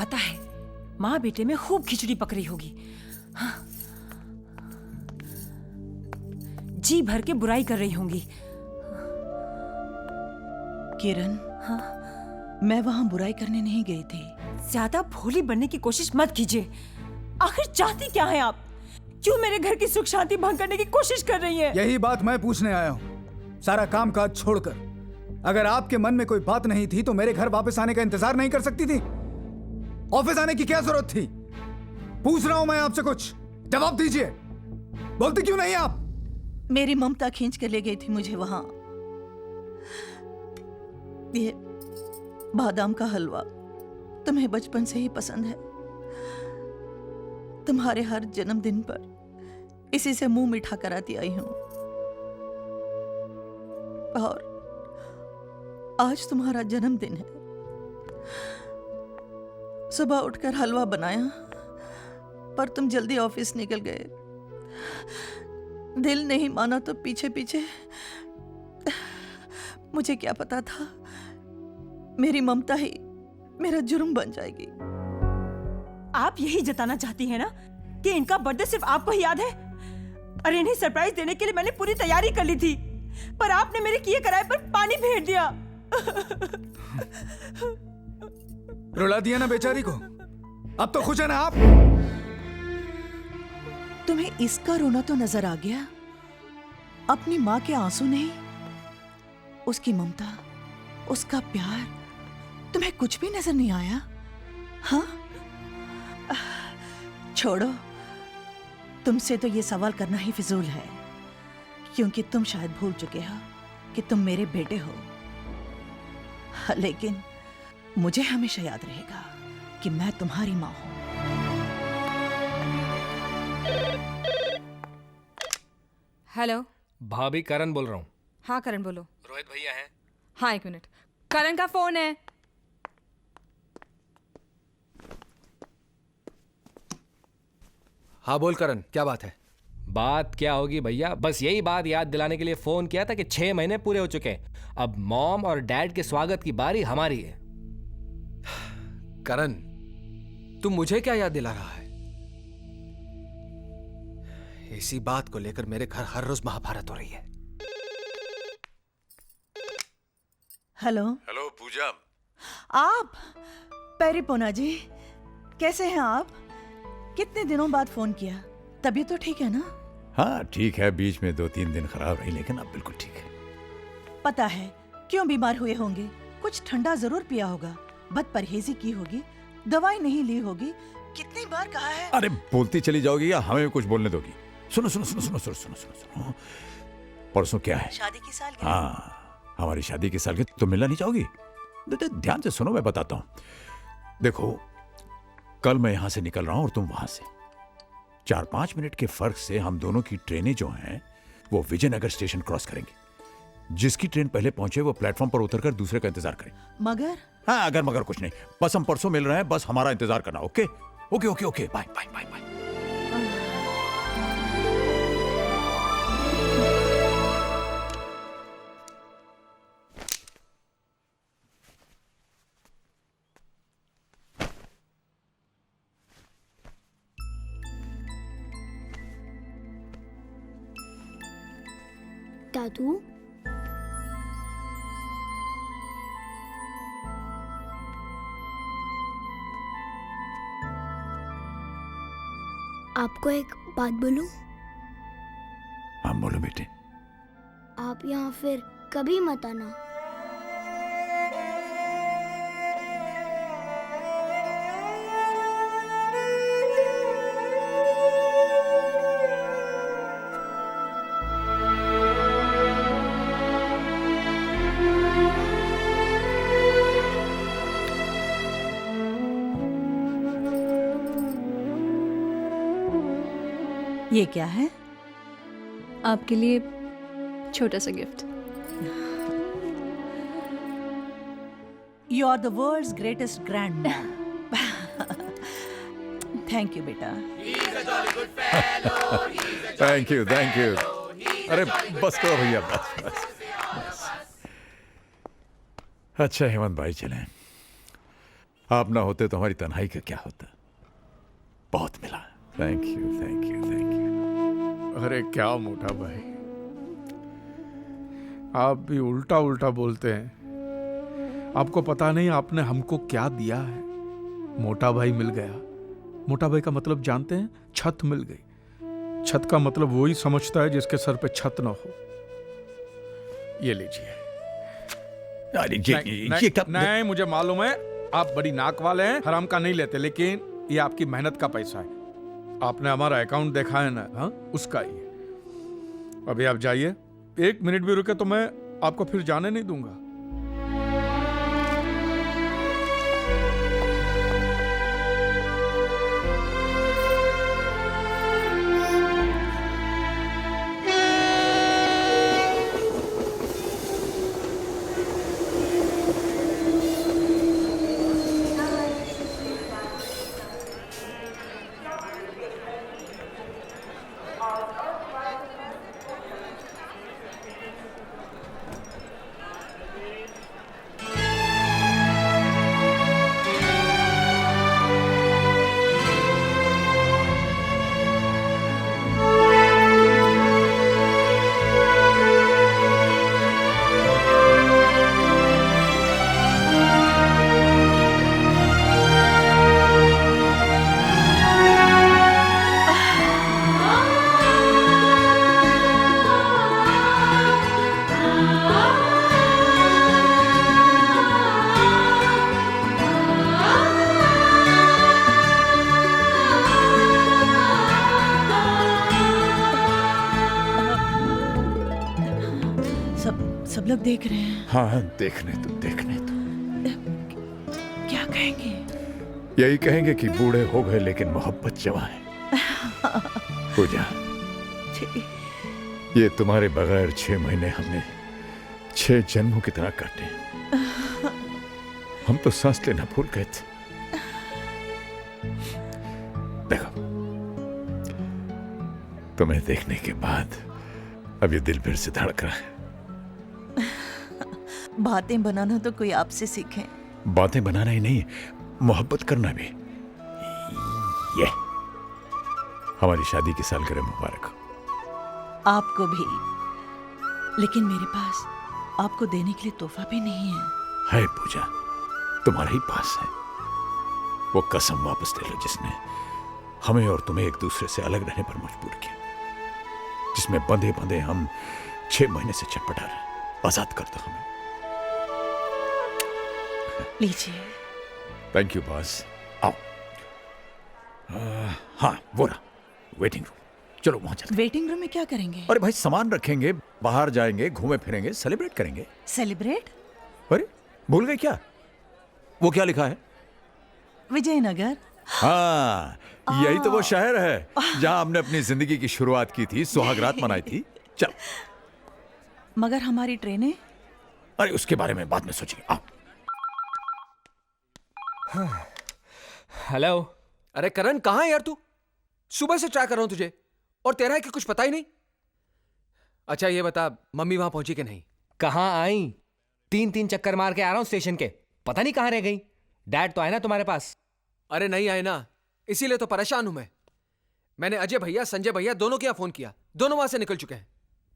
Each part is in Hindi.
पता है माँ बेटे में खूब खिचड़ी पक रही होगी। हाँ। जी भर के बुराई कर रही होंगी। किरण, हाँ? मैं वहां बुराई करने नहीं गई थी। ज्यादा भोली बनने की कोशिश मत कीजिए। आखिर चाहती क्या है आप? क्यों मेरे घर की सुख शांति भंग करने की कोशिश कर रही हैं? यही बात मैं पूछने आया हूँ। सारा काम काज छोड़कर अगर आपके मन में कोई बात नहीं थी तो मेरे घर वापस आने का इंतजार नहीं कर सकती थी? ऑफिस आने की क्या जरूरत थी? पूछ रहा हूं मैं आपसे, कुछ जवाब दीजिए। बोलती क्यों नहीं आप? मेरी ममता खींच के ले गई थी मुझे वहां। ये बादाम का हलवा तुम्हें बचपन से ही पसंद है। तुम्हारे हर जन्मदिन पर इसी से मुंह मीठा कराती आई हूं। और आज तुम्हारा जन्मदिन है। सुबह उठकर हलवा बनाया, पर तुम जल्दी ऑफिस निकल गए। दिल नहीं माना तो पीछे पीछे। मुझे क्या पता था मेरी ममता ही मेरा जुर्म बन जाएगी। आप यही जताना चाहती हैं ना कि इनका बर्थडे सिर्फ आपको ही याद है? अरे इन्हें सरप्राइज देने के लिए मैंने पूरी तैयारी कर ली थी, पर आपने मेरे किए कराए पर पानी फेर दिया। रुला दिया ना बेचारी को। अब तो खुश है ना आप? तुम्हें इसका रोना तो नजर आ गया, अपनी माँ के आंसू नहीं। उसकी ममता, उसका प्यार, तुम्हें कुछ भी नजर नहीं आया? हाँ? छोड़ो, तुमसे तो ये सवाल करना ही फिजूल है, क्योंकि तुम शायद भूल चुके हो कि तुम मेरे बेटे हो। लेकिन मुझे हमेशा याद रहेगा कि मैं तुम्हारी माँ हूं। हेलो भाभी, करण बोल रहा हूँ। हाँ करण बोलो। रोहित भैया हैं? हाँ 1 मिनट, करण का फोन है। हाँ बोल करण, क्या बात है? बात क्या होगी भैया, बस यही बात याद दिलाने के लिए फोन किया था कि 6 महीने पूरे हो चुके हैं। अब मॉम और डैड के स्वागत की बारी हमारी है। करण, तू मुझे क्या याद दिला रहा है? इसी बात को लेकर मेरे घर हर रोज महाभारत हो रही है। हेलो हेलो पूजा। आप? पेरिपोना जी, कैसे हैं आप? कितने दिनों बाद फोन किया। तबीयत तो ठीक है ना? हाँ ठीक है, बीच में 2-3 दिन खराब रही लेकिन अब बिल्कुल ठीक है। पता है क्यों बीमार हुए होंगे? कुछ ठंडा जरूर पिया होगा, बद परहेजी की होगी, दवाई नहीं ली होगी। कितनी बार कहा है? अरे बोलती चली जाओगी या हमें भी कुछ बोलने दोगी? सुनो सुनो सुनो सुनो सुनो सुनो सुनो सुनो। परसों क्या है? शादी की सालगिरह। हाँ, हमारी शादी की सालगिरह। तुम मिलना नहीं चाहोगी? ध्यान से सुनो, मैं बताता हूँ। देखो, कल मैं यहां से निकल रहा हूं और तुम वहां से। 4-5 मिनट के फर्क से हम दोनों की ट्रेनें जो हैं वो विजयनगर स्टेशन क्रॉस करेंगी। जिसकी ट्रेन पहले पहुंचे वो प्लेटफॉर्म पर उतरकर दूसरे का इंतजार करे। मगर? हाँ, अगर मगर कुछ नहीं, बस हम परसों मिल रहे हैं, बस हमारा इंतजार करना। Okay okay okay okay, bye bye bye bye. दादू, आपको एक बात बोलूं? हाँ बोलो बेटे। आप यहाँ फिर कभी मत आना। ये क्या है? आपके लिए छोटा सा gift. You are the world's greatest grand. Thank you बेटा। Thank you thank you. अरे बस करो भैया, बस बस बस। अच्छा हेमंत भाई, चलें। आप ना होते तो हमारी तन्हाई का क्या होता। बहुत मिला। Thank you thank you thank you. अरे क्या मोटा भाई, आप भी उल्टा उल्टा बोलते हैं। आपको पता नहीं आपने हमको क्या दिया है। मोटा भाई मिल गया। मोटा भाई का मतलब जानते हैं? छत मिल गई। छत का मतलब वही समझता है जिसके सर पे छत ना हो। ये लीजिए। अरे नहीं, नहीं मुझे मालूम है आप बड़ी नाक वाले हैं, हराम का नहीं लेते, लेकिन ये आपकी मेहनत का पैसा है। आपने हमारा अकाउंट देखा है ना, हाँ उसका ही है। अभी आप जाइए, 1 मिनट भी रुके तो मैं आपको फिर जाने नहीं दूंगा। सब लोग देख रहे हैं। हाँ देखने तो देखने तो। क्या कहेंगे? यही कहेंगे कि बूढ़े हो गए लेकिन मोहब्बत जवां है। पूजा, ये तुम्हारे बगैर 6 महीने हमने 6 जन्मों की तरह काटे। हम तो सांस लेना भूल गए थे। देखो, तुम्हें देखने के बाद अब ये दिल फिर से धड़क रहा है। बातें बनाना तो कोई आपसे सीखे। बातें बनाना ही नहीं, मोहब्बत करना भी। ये हमारी शादी की सालगिरह मुबारक हो। आपको भी। लेकिन मेरे पास आपको देने के लिए तोहफा भी नहीं है। है पूजा, तुम्हारे ही पास है। वो कसम वापस ले लो जिसने हमें और तुम्हें एक दूसरे से अलग रहने पर मजबूर किया, जिसमें बंधे बंधे हम 6 महीने से छटपटा रहे। आजाद कर दो हमें। लीजिए। Thank you boss. आओ। हाँ वो रहा वेटिंग रूम। चलो वहां चलते। वेटिंग रूम में क्या करेंगे? अरे भाई सामान रखेंगे, बाहर जाएंगे, घूमे फिरेंगे, सेलिब्रेट करेंगे। सेलिब्रेट? अरे भूल गए क्या? वो क्या लिखा है? विजयनगर। हाँ यही तो वो शहर है जहां हमने अपनी जिंदगी की शुरुआत की थी, सुहागरात मनाई थी। चल। मगर हमारी ट्रेनें? अरे उसके बारे में बाद में सोचेंगे। आओ। हेलो। अरे करण कहाँ है यार तू? सुबह से ट्राई कर रहा हूं तुझे और तेरा है कि कुछ पता ही नहीं। अच्छा ये बता, मम्मी वहां पहुंची कि नहीं? कहाँ आई? 3 चक्कर मार के आ रहा हूं स्टेशन के, पता नहीं कहाँ रह गई। डैड तो आए ना तुम्हारे पास? अरे नहीं आए ना, इसीलिए तो परेशान हूं मैं। मैंने अजय भैया, संजय भैया दोनों के यहाँ फोन किया, दोनों वहां से निकल चुके हैं।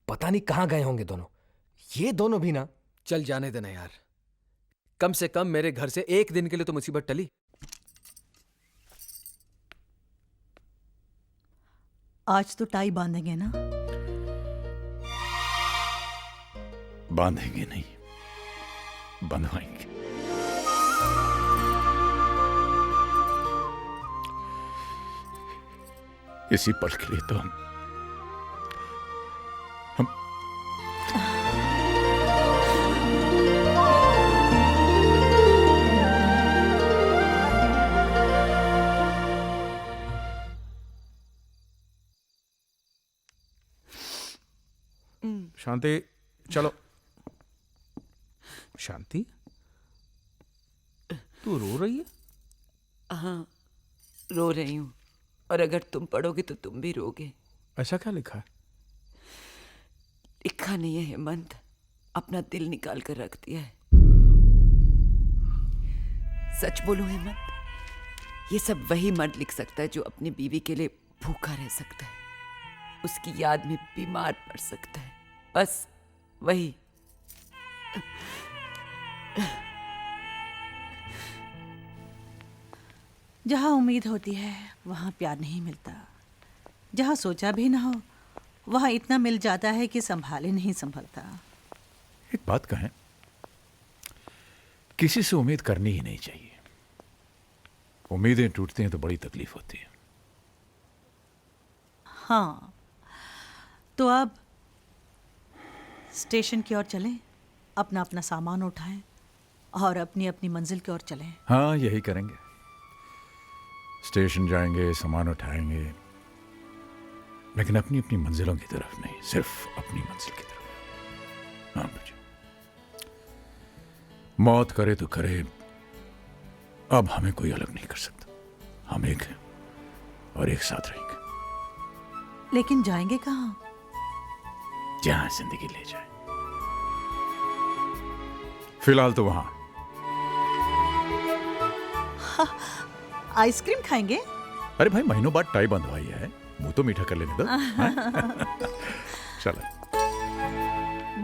पता नहीं कहाँ गए होंगे दोनों। ये दोनों भी ना। चल जाने देना यार, कम से कम मेरे घर से 1 दिन के लिए तो मुसीबत टली। आज तो टाई बांधेंगे ना? बांधेंगे नहीं, बंधवाएंगे। इसी पल के लिए तो हम शांति, चलो। शांति, तू रो रही है? हाँ रो रही हूँ, और अगर तुम पढ़ोगे तो तुम भी रोगे। ऐसा क्या लिखा है? लिखा नहीं है हेमंत, अपना दिल निकाल कर रख दिया है। सच बोलो हेमंत, ये सब वही मर्द लिख सकता है जो अपनी बीवी के लिए भूखा रह सकता है, उसकी याद में बीमार पड़ सकता है, बस वही। जहाँ उम्मीद होती है वहाँ प्यार नहीं मिलता, जहाँ सोचा भी ना हो वहाँ इतना मिल जाता है कि संभाले नहीं संभलता। एक बात कहें, किसी से उम्मीद करनी ही नहीं चाहिए। उम्मीदें टूटती हैं तो बड़ी तकलीफ होती है। हाँ, तो अब स्टेशन की ओर चलें, अपना अपना सामान उठाएं और अपनी अपनी मंजिल की ओर चलें। हाँ, यही करेंगे। स्टेशन जाएंगे, सामान उठाएंगे, लेकिन अपनी अपनी मंजिलों की तरफ नहीं, सिर्फ अपनी मंजिल की तरफ। हाँ मुझे मौत करे तो करे, अब हमें कोई अलग नहीं कर सकता। हम एक हैं और एक साथ रहेंगे। लेकिन जाएंगे कहाँ? जहां जिंदगी ले जाए। फिलहाल तो वहां। आइसक्रीम खाएंगे? अरे भाई, महीनों बाद टाई बंधवाई है, मुंह तो मीठा कर लेने दो। चलो।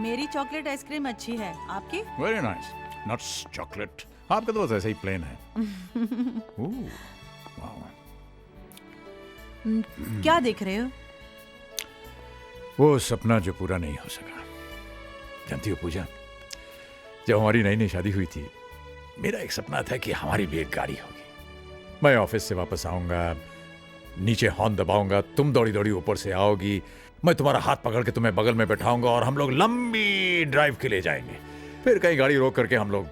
मेरी चॉकलेट आइसक्रीम अच्छी है, आपकी? Very nice. Nuts chocolate. आपका तो बस ऐसा ही प्लेन है। क्या देख रहे हो? वो सपना जो पूरा नहीं हो सका। जानती हो पूजा, जब हमारी नई नई शादी हुई थी, मेरा एक सपना था कि हमारी भी एक गाड़ी होगी। मैं ऑफिस से वापस आऊंगा, नीचे हॉर्न दबाऊंगा, तुम दौड़ी दौड़ी ऊपर से आओगी, मैं तुम्हारा हाथ पकड़ के तुम्हें बगल में बैठाऊंगा और हम लोग लंबी ड्राइव के लिए जाएंगे। फिर कहीं गाड़ी रोक करके हम लोग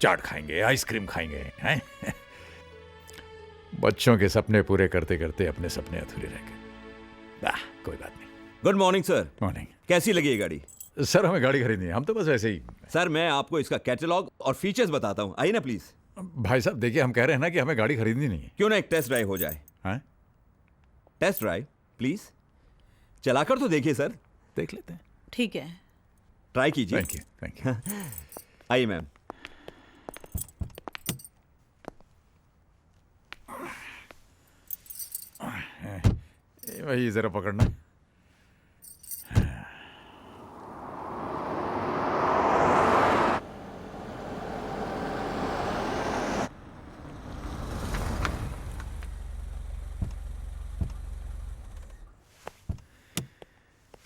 चाट खाएंगे, आइसक्रीम खाएंगे, हैं? बच्चों के सपने पूरे करते करते अपने सपने अधूरे रह गए। कोई बात नहीं। Good morning sir. मॉर्निंग। कैसी लगी ये गाड़ी? सर, हमें गाड़ी खरीदनी है, हम तो बस ऐसे ही। सर, मैं आपको इसका कैटलॉग और फीचर्स बताता हूँ, आइए ना प्लीज। भाई साहब देखिए, हम कह रहे हैं ना कि हमें गाड़ी खरीदनी नहीं है। क्यों ना एक टेस्ट ड्राइव हो जाए? हैं? टेस्ट ड्राइव प्लीज, चलाकर तो देखिए सर। देख लेते हैं। ठीक है, ट्राई कीजिए। Thank you, thank you. आइए मैम। वही जरा पकड़ना।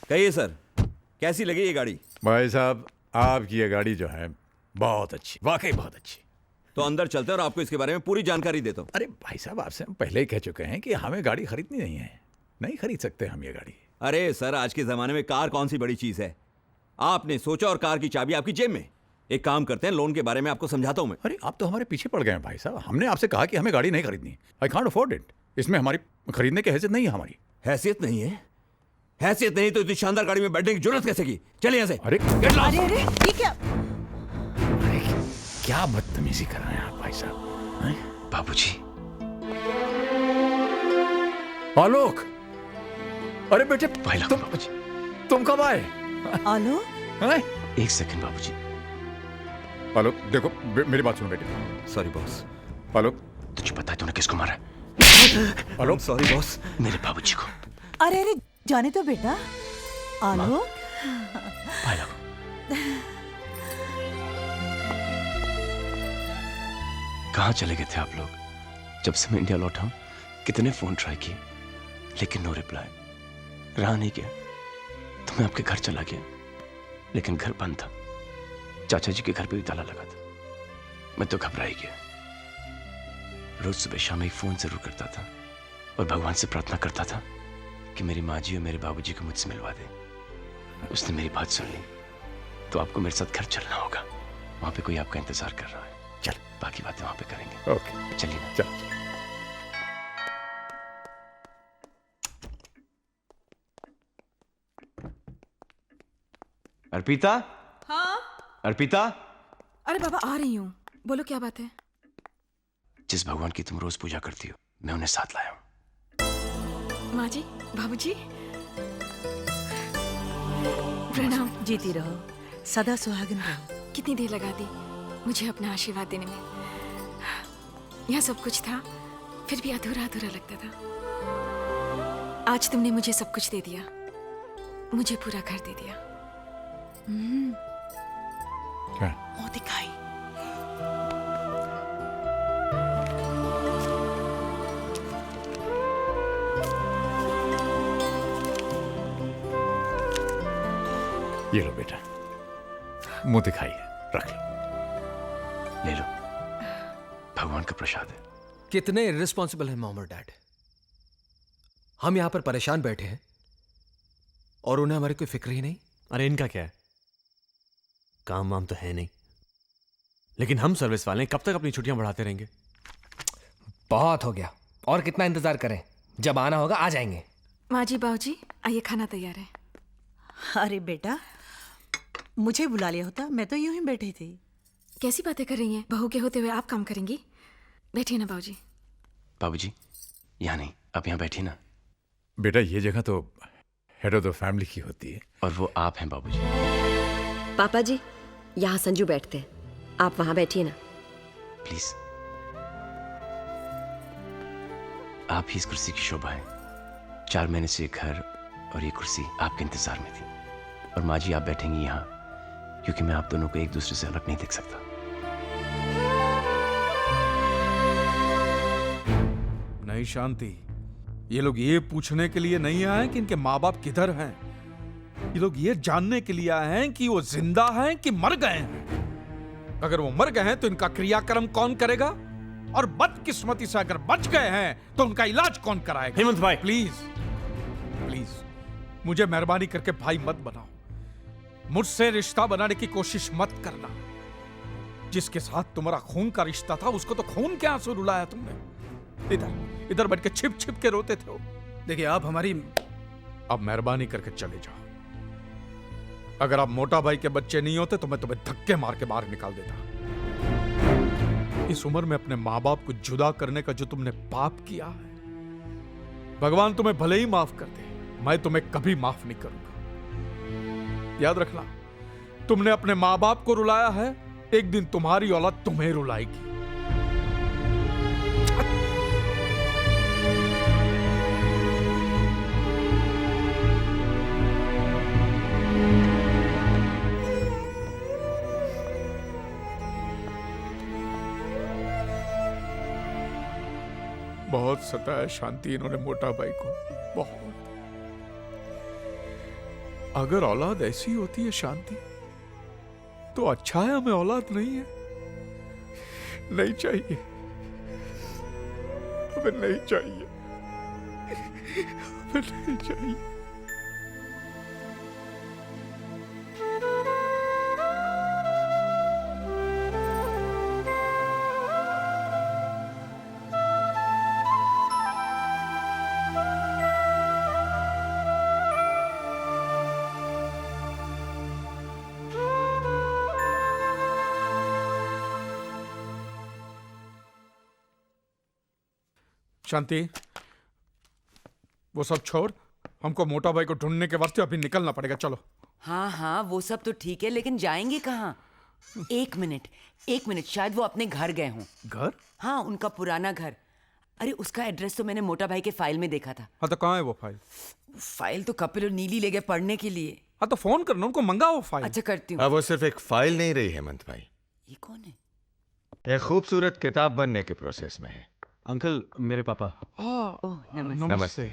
कहिए सर, कैसी लगी ये गाड़ी? भाई साहब, आपकी ये गाड़ी जो है बहुत अच्छी, वाकई बहुत अच्छी। तो अंदर चलते हैं और आपको इसके बारे में पूरी जानकारी देता हूँ। अरे भाई साहब, आपसे हम पहले ही कह चुके हैं कि हमें गाड़ी खरीदनी नहीं है, नहीं खरीद सकते हम ये गाड़ी। अरे सर, आज के जमाने में कार कौन सी बड़ी चीज है? आपने सोचा और कार की चाबी आपकी जेब में। एक काम करते हैं, लोन के बारे में आपको समझाता हूँ मैं। अरे आप तो हमारे पीछे पड़ गए हैं भाई साहब। हमने आपसे कहा कि हमें गाड़ी नहीं खरीदनी। I can't afford it. इसमें हमारी खरीदने की हैसियत नहीं है। हमारी हैसियत नहीं है? हैसियत नहीं तो इतनी शानदार गाड़ी में बैठने की जरूरत कैसे की? चलिए यहाँ से। अरे अरे ये क्या? क्या बदतमीजी कर रहे हैं आप भाई साहब? बाबूजी। आलोक, अरे बेटे तुम कब आए? आलोक, एक सेकंड बाबूजी। आलोक देखो, मेरी बात सुनो बेटे। Sorry boss. आलोक, तुझे पता है तूने किसको मारा है? आलोक, सॉरी बॉस। मेरे बाबूजी को। अरे अरे जाने तो बेटा। आलोक, कहाँ चले गए थे आप लोग? जब से मैं इंडिया लौटा हूं, कितने फोन ट्राई किए, लेकिन नो रिप्लाई। रहा नहीं गया तो मैं आपके घर चला गया, लेकिन घर बंद था। चाचा जी के घर पे भी ताला लगा था। मैं तो घबरा ही गया। रोज सुबह शाम एक फोन जरूर करता था और भगवान से प्रार्थना करता था कि मेरी माँ जी और मेरे बाबूजी को मुझसे मिलवा दे। उसने मेरी बात सुन ली। तो आपको मेरे साथ घर चलना होगा। वहां पे कोई आपका इंतजार कर रहा है। चल, बाकी बातें वहां पे करेंगे। ओके, चलिए ना। चल। अर्पिता। हाँ? अर्पिता। अरे बाबा, आ रही हूँ। बोलो क्या बात है? जिस भगवान की तुम रोज पूजा करती हो, मैं उन्हें साथ लाया हूँ। माँ जी, बाबूजी, प्रणाम। जीती रहो, सदा सुहागन रहो। कितनी देर लगा दी मुझे अपना आशीर्वाद देने में। यहाँ सब कुछ था, फिर भी अधूरा अधूरा लगता था। आज तुमने मुझे सब कुछ दे दिया, मुझे पूरा घर दे दिया। क्या? मुंह दिखाई। ये लो बेटा, मुंह दिखाइए, रख लो। ले लो, भगवान का प्रसाद है। कितने इर्रिस्पॉन्सिबल हैं मॉम और डैड। हम यहां पर परेशान बैठे हैं और उन्हें हमारी कोई फिक्र ही नहीं। अरे इनका क्या है, काम वाम तो है नहीं, लेकिन हम सर्विस वाले हैं, कब तक अपनी छुट्टियां बढ़ाते रहेंगे। बहुत हो गया, और कितना इंतजार करें, जब आना होगा आ जाएंगे। माँ जी, बाबू जी, आइए, खाना तैयार है। अरे बेटा, मुझे बुला लिया होता, मैं तो यूं ही बैठी थी। कैसी बातें कर रही हैं? बहू के होते हुए आप काम करेंगी? बैठिए ना बाबूजी। बाबूजी, यहाँ नहीं, आप यहाँ बैठिए ना। बेटा ये जगह तो हेड ऑफ द फैमिली की होती है। और वो आप हैं बाबूजी। पापा जी, यहाँ संजू बैठते हैं, आप वहां बैठिए ना। प्लीज। आप ही इस कुर्सी की शोभा है। 4 महीने से घर और ये कुर्सी आपके इंतजार में थी, और माँ जी आप बैठेंगी यहाँ क्योंकि मैं आप दोनों को एक दूसरे से अलग नहीं देख सकता। नहीं शांति, ये लोग ये पूछने के लिए नहीं आए कि इनके माँ बाप किधर हैं। ये लोग ये जानने के लिए आए हैं कि वो जिंदा हैं कि मर गए हैं। अगर वो मर गए हैं तो इनका क्रियाक्रम कौन करेगा, और बदकिस्मती से अगर बच गए हैं तो उनका इलाज कौन कराएगा। हेमंत भाई, प्लीज प्लीज मुझे मेहरबानी करके भाई मत बनाओ। मुझसे रिश्ता बनाने की कोशिश मत करना। जिसके साथ तुम्हारा खून का रिश्ता था उसको तो खून के आंसू रुलाया तुमने। इधर इधर बैठ के छिप छिप के रोते थे। देखिए आप हमारी, अब मेहरबानी करके चले जाओ। अगर आप मोटा भाई के बच्चे नहीं होते तो मैं तुम्हें धक्के मार के बाहर निकाल देता। इस उम्र में अपने माँ बाप को जुदा करने का जो तुमने पाप किया है, भगवान तुम्हें भले ही माफ कर दे, मैं तुम्हें कभी माफ नहीं करूंगा। याद रखना, तुमने अपने माँ बाप को रुलाया है, एक दिन तुम्हारी औलाद तुम्हें रुलाएगी। बहुत सताया शांति इन्होंने मोटा भाई को, बहुत। अगर औलाद ऐसी होती है शांति तो अच्छा है हमें औलाद नहीं है। नहीं चाहिए, हमें नहीं चाहिए, हमें नहीं चाहिए। शांति, वो सब छोड़, हमको मोटा भाई को ढूंढने के वास्ते अभी निकलना पड़ेगा। चलो। हाँ हाँ, वो सब तो ठीक है, लेकिन जाएंगे कहाँ? एक मिनट, शायद वो अपने घर गए हों। घर? हाँ, उनका पुराना घर। अरे उसका एड्रेस तो मैंने मोटा भाई के फाइल में देखा था। हाँ तो कहाँ है वो फाइल? फाइल तो कपिल और नीली ले गए पढ़ने के लिए। हाँ तो फोन करना, उनको मंगाओ फाइल। अच्छा, करती हूँ। वो सिर्फ एक फाइल नहीं रही हेमंत भाई, ये कौन है? एक खूबसूरत किताब बनने के प्रोसेस में है। अंकल, मेरे पापा। नमस्ते।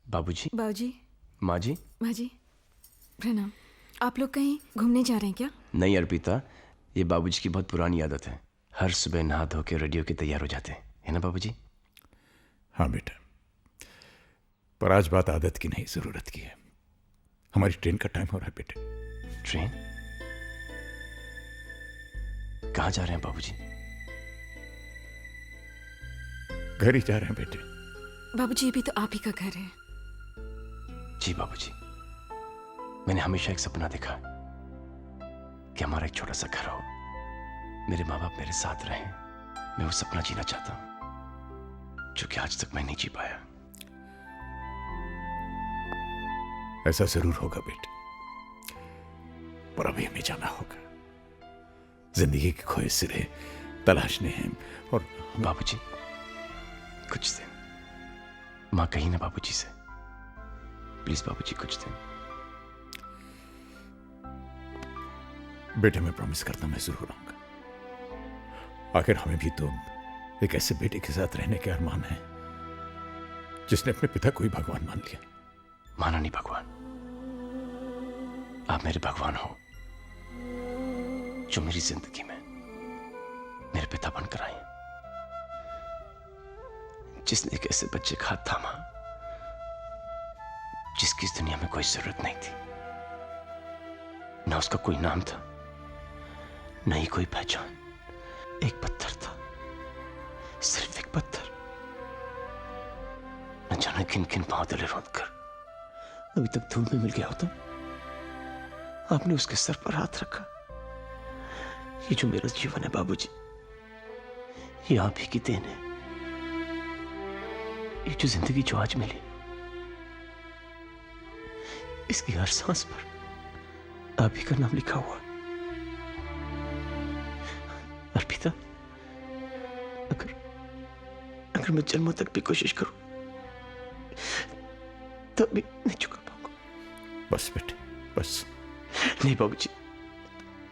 बाबूजी, बाबूजी, माँ जी, माँ जी, प्रणाम। आप लोग कहीं घूमने जा रहे हैं क्या? नहीं अर्पिता, ये बाबूजी की बहुत पुरानी आदत है। हर सुबह नहा धो के रेडियो के तैयार हो जाते हैं, है ना बाबूजी? हाँ बेटा, पर आज बात आदत की नहीं, जरूरत की है। हमारी ट्रेन का टाइम हो रहा है बेटे। ट्रेन? कहाँ जा रहे हैं बाबूजी? घर ही जा रहे हैं बेटे। बाबूजी, ये भी तो आप ही का घर है। जी बाबूजी, मैंने हमेशा एक सपना देखा कि हमारा एक छोटा सा घर हो, मेरे माँ बाप मेरे साथ रहें। मैं वो सपना जीना चाहता हूं जो कि आज तक मैं नहीं जी पाया। ऐसा जरूर होगा बेटे, पर अभी हमें जाना होगा। जिंदगी के खोए सिरे तलाशने हैं। और बाबूजी, कुछ दिन माँ कही ना बाबूजी से, प्लीज बाबूजी कुछ दिन। बेटे मैं प्रॉमिस करता, मैं जरूर आऊंगा। आखिर हमें भी तो एक ऐसे बेटे के साथ रहने के अरमान है जिसने अपने पिता को ही भगवान मान लिया। माना नहीं भगवान, आप मेरे भगवान हो जो मेरी जिंदगी में मेरे पिता बनकर आए, जिसने एक ऐसे बच्चे का हाथ थामा जिसकी इस दुनिया में कोई जरूरत नहीं थी। ना उसका कोई नाम था, न ही कोई पहचान। एक पत्थर था, सिर्फ एक पत्थर। न जाने किन किन पांव तले रोंद कर अभी तक धूल में मिल गया होता। आपने उसके सर पर हाथ रखा। ये जो मेरा जीवन है बाबूजी, ये आप ही की देन है। ये जो जिंदगी जो आज मिली, इसकी हर सांस पर आप ही का नाम लिखा हुआ। अर्पिता, अगर मैं जन्मों तक भी कोशिश करूं तब भी नहीं चुका पाऊंगा। बस बेटे बस। नहीं बाबूजी,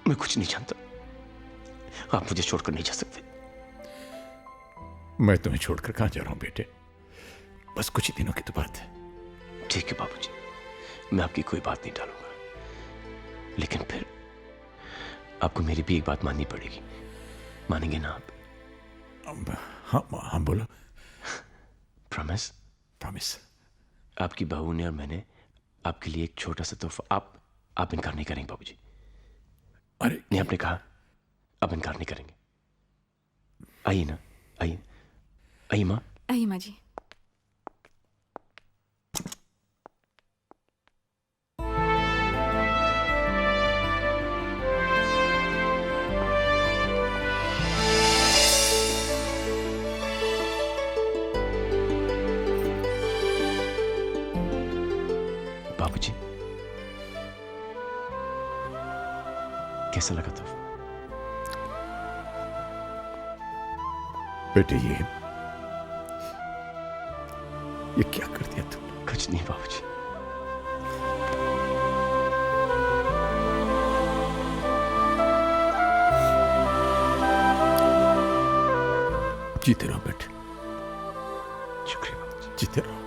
मैं कुछ नहीं जानता। आप मुझे छोड़कर नहीं जा सकते। मैं तुम्हें छोड़कर कहां जा रहा हूं बेटे, बस कुछ ही दिनों की तो बात है। ठीक है बाबूजी, मैं आपकी कोई बात नहीं टालूंगा, लेकिन फिर आपको मेरी भी एक बात माननी पड़ेगी। मानेंगे ना आप? हाँ बोलो। प्रॉमिस? प्रॉमिस। आपकी बहू ने और मैंने आपके लिए एक छोटा सा तोहफा। आप इनकार नहीं करेंगे बाबूजी? अरे नहीं, आपने कहा अब इनकार नहीं करेंगे। आइए ना, आइए आइए माँ। आइए माँ जी। बाबूजी, कैसा लगा तोहफा? बेटे ये क्या कर दिया तुमने? कुछ नहीं बाबूजी। जीते रहो बेटे। शुक्रिया बाबूजी। जीते रहो।